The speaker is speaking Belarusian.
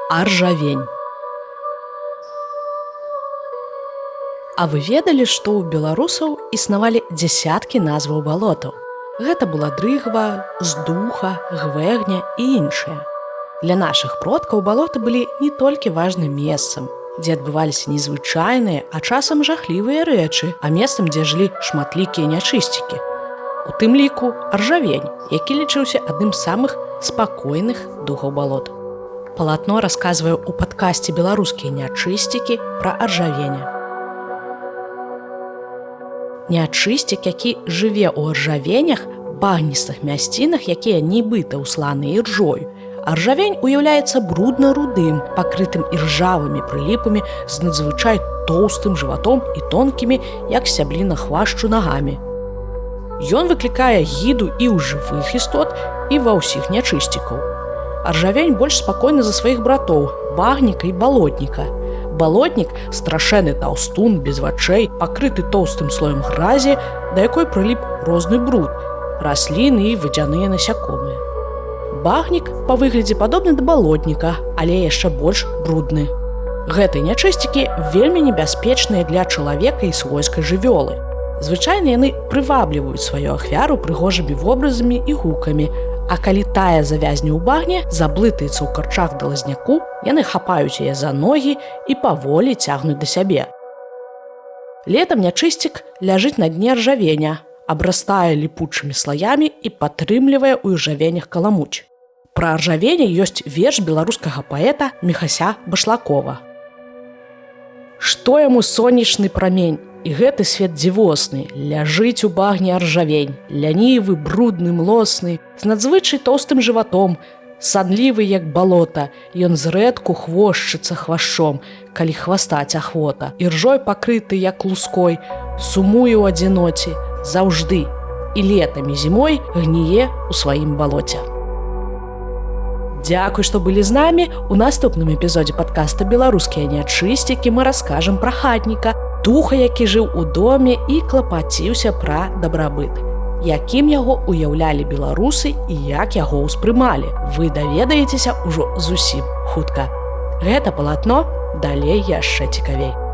Аржавень. А вы ведалі, што ў беларусаў існавалі дзясяткі назваў балотаў? Гэта была дрыгва, здуха, гвэгня і іншыя. Для нашых продкаў балоты былі не толькі важным месцам, дзе адбываліся незвычайныя, а часам жахлівыя рэчы, а месцам, дзе жылі шматлікія нячысцікі. У тым ліку аржавень, які лічыўся адным з самых спакойных духаў балот. Палатно расказвае ў падкасці «Беларускія нячысцікі» пра аржавеня. Нячысцік, які жыве ў аржавенях, багністых мясцінах, якія нібыта ўсланыя іржою. Аржавень уяўляецца брудна-рудым, пакрытым іржавымі прыліпамі з надзвычай тоўстым жыватом і тонкімі, як сцябліна хвашчу, нагамі. Ён выклікае гіду і ў жывых істот, і ва ўсіх нячысцікаў. Аржавень больш спакойны за сваіх братоў, багніка і балотніка. Балотнік – страшэнны таўстун, без вачэй, пакрыты тоўстым слоем гразі, да якой прыліп розны бруд, расліны і вадзяныя насякомыя. Багнік па выглядзе падобны да балотніка, але яшчэ больш брудны. Гэтыя нячысцікі вельмі небяспечныя для чалавека і свойскай жывёлы. Звычайна яны прывабліваюць сваю ахвяру прыгожымі вобразамі і гукамі, а калі тая завязне ў багне, заблытаецца ў карчах да лазняку, яны хапаюць яе за ногі і паволі цягнуць да сябе. Летам нячысцік ляжыць на дне аржавеня, абрастае ліпучымі слаямі і падтрымлівае ў іржавенях каламуць. Пра аржавеня ёсць верш беларускага паэта Міхася Башлакова. «Што яму сонечны прамень, і гэты свет дзівосны, ляжыць у багне аржавень, лянівы, брудны, млосны, з надзвычай тоўстым жыватом, санлівы, як балота, ён зрэдку хвошчыцца хвашчом, калі хвастаць ахвота, іржой пакрыты, як луской, сумуе ў адзіноце, заўжды, і летам і зімой гніе ў сваім балоце». Дзякуй, што былі з намі. У наступным эпізодзе падкаста «Беларускія нячысцікі» мы раскажам пра хатніка, духа, які жыў у доме і клапаціўся пра дабрабыт. Якім яго уяўлялі беларусы і як яго ўспрымалі. Вы даведаецеся ўжо зусім хутка. Гэта палатно, далей яшчэ цікавей.